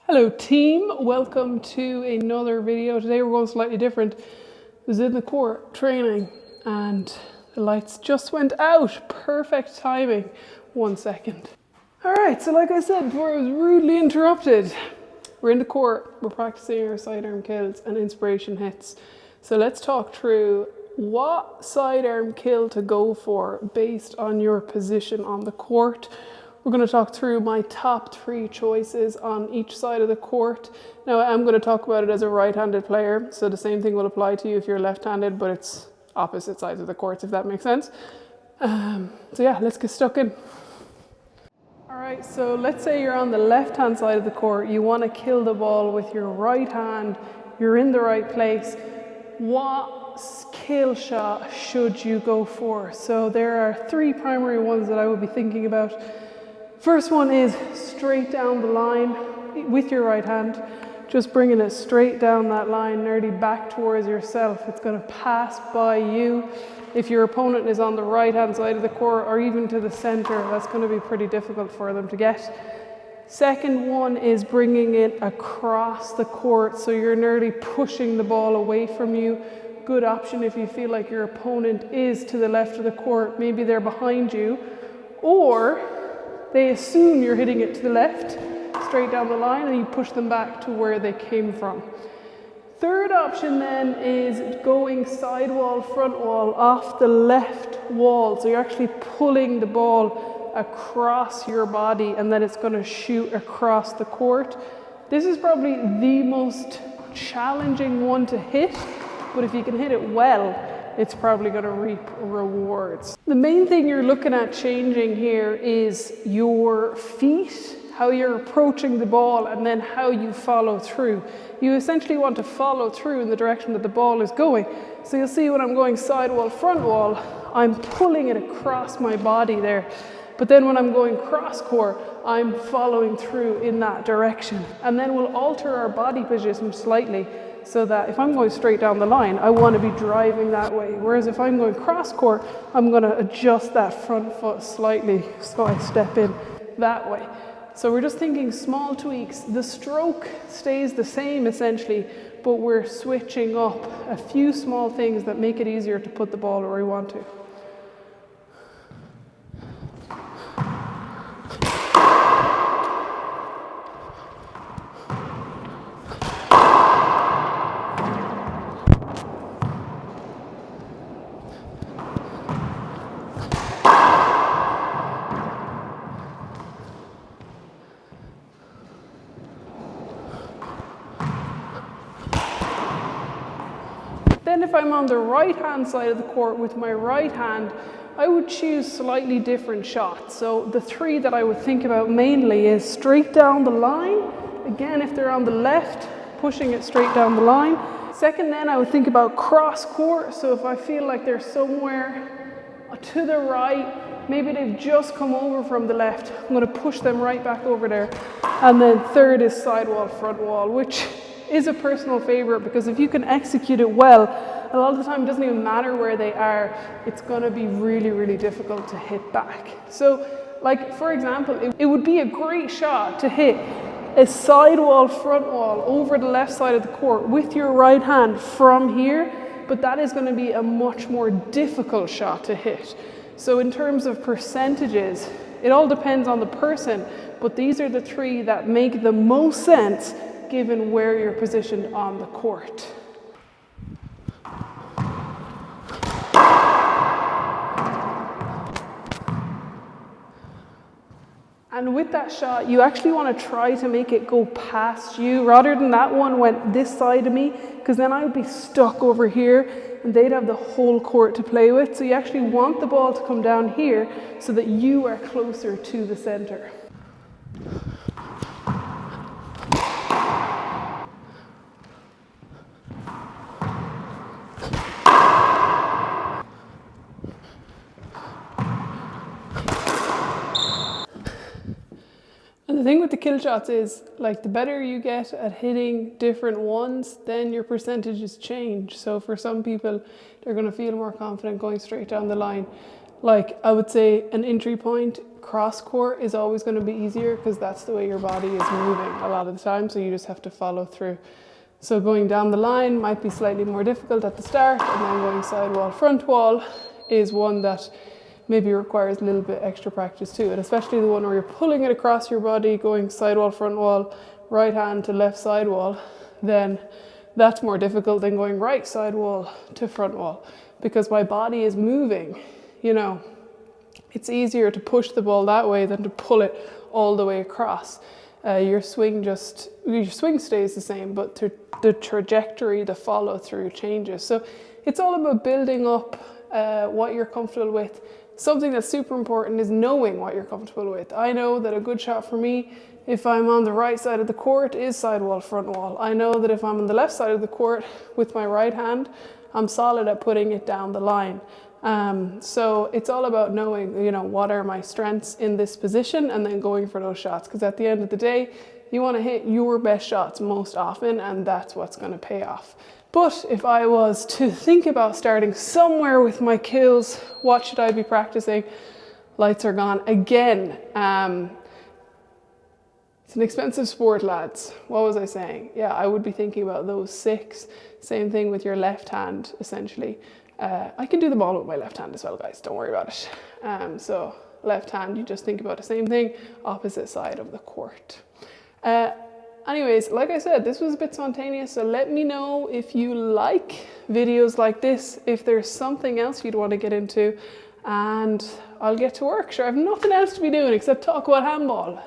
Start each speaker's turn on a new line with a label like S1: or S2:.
S1: Hello team, welcome to another video. Today we're going slightly different. I was in the court training and the lights just went out. Perfect timing. 1 second. Alright, so like I said before, I was rudely interrupted. We're in the court, we're practicing our sidearm kills and inspiration hits. So let's talk through what sidearm kill to go for based on your position on the court. We're going to talk through my top 3 choices on each side of the court. Now I'm going to talk about it as a right-handed player, so the same thing will apply to you if you're left-handed, but it's opposite sides of the court, if that makes sense. So yeah, let's get stuck in. Alright, so let's say you're on the left-hand side of the court. You want to kill the ball with your right hand. You're in the right place. What kill shot should you go for? So there are 3 primary ones that I would be thinking about. First one is straight down the line with your right hand, just bringing it straight down that line, nearly back towards yourself. It's going to pass by you. If your opponent is on the right hand side of the court or even to the center, that's going to be pretty difficult for them to get. Second one is bringing it across the court, so you're nearly pushing the ball away from you. Good option if you feel like your opponent is to the left of the court, maybe they're behind you, or they assume you're hitting it to the left, straight down the line, and you push them back to where they came from. Third option then is going sidewall, front wall, off the left wall. So you're actually pulling the ball across your body and then it's going to shoot across the court. This is probably the most challenging one to hit, but if you can hit it well, it's probably going to reap rewards. The main thing you're looking at changing here is your feet, how you're approaching the ball, and then how you follow through. You essentially want to follow through in the direction that the ball is going. So you'll see when I'm going sidewall, front wall, I'm pulling it across my body there. But then when I'm going cross court, I'm following through in that direction. And then we'll alter our body position slightly, so that if I'm going straight down the line, I want to be driving that way. Whereas if I'm going cross court, I'm going to adjust that front foot slightly so I step in that way. So we're just thinking small tweaks. The stroke stays the same essentially, but we're switching up a few small things that make it easier to put the ball where we want to. Then if I'm on the right-hand side of the court with my right hand, I would choose slightly different shots. So the 3 that I would think about mainly is straight down the line. Again, if they're on the left, pushing it straight down the line. Second, then I would think about cross court. So if I feel like they're somewhere to the right, maybe they've just come over from the left, I'm going to push them right back over there. And then third is sidewall, front wall, which is a personal favorite because if you can execute it well, a lot of the time it doesn't even matter where they are, it's going to be really, really difficult to hit back. So like for example, it would be a great shot to hit a sidewall, front wall over the left side of the court with your right hand from here, but that is going to be a much more difficult shot to hit. So in terms of percentages, it all depends on the person, but these are the 3 that make the most sense given where you're positioned on the court. And with that shot, you actually want to try to make it go past you rather than that one went this side of me, because then I would be stuck over here and they'd have the whole court to play with. So you actually want the ball to come down here so that you are closer to the center. And the thing with the kill shots is, like, the better you get at hitting different ones, then your percentages change. So for some people, they're going to feel more confident going straight down the line. Like I would say an entry point cross court is always going to be easier because that's the way your body is moving a lot of the time, so you just have to follow through. So going down the line might be slightly more difficult at the start, and then going sidewall, front wall is one that maybe requires a little bit extra practice too, and especially the one where you're pulling it across your body, going sidewall, front wall, right hand to left sidewall, then that's more difficult than going right sidewall to front wall, because my body is moving, you know. It's easier to push the ball that way than to pull it all the way across. Your swing stays the same, but the trajectory, the follow through changes. So it's all about building up what you're comfortable with. Something that's super important is knowing what you're comfortable with. I know that a good shot for me, if I'm on the right side of the court, is sidewall, front wall. I know that if I'm on the left side of the court with my right hand, I'm solid at putting it down the line. So it's all about knowing, you know, what are my strengths in this position, and then going for those shots. Because at the end of the day, you want to hit your best shots most often, and that's what's going to pay off. But if I was to think about starting somewhere with my kills, what should I be practicing? Lights are gone again. It's an expensive sport, lads. What was I saying? Yeah, I would be thinking about those 6. Same thing with your left hand, essentially. I can do the ball with my left hand as well, guys. Don't worry about it. So left hand, you just think about the same thing, opposite side of the court. Anyways, like I said, this was a bit spontaneous, so let me know if you like videos like this, if there's something else you'd want to get into, and I'll get to work. Sure, I have nothing else to be doing except talk about handball.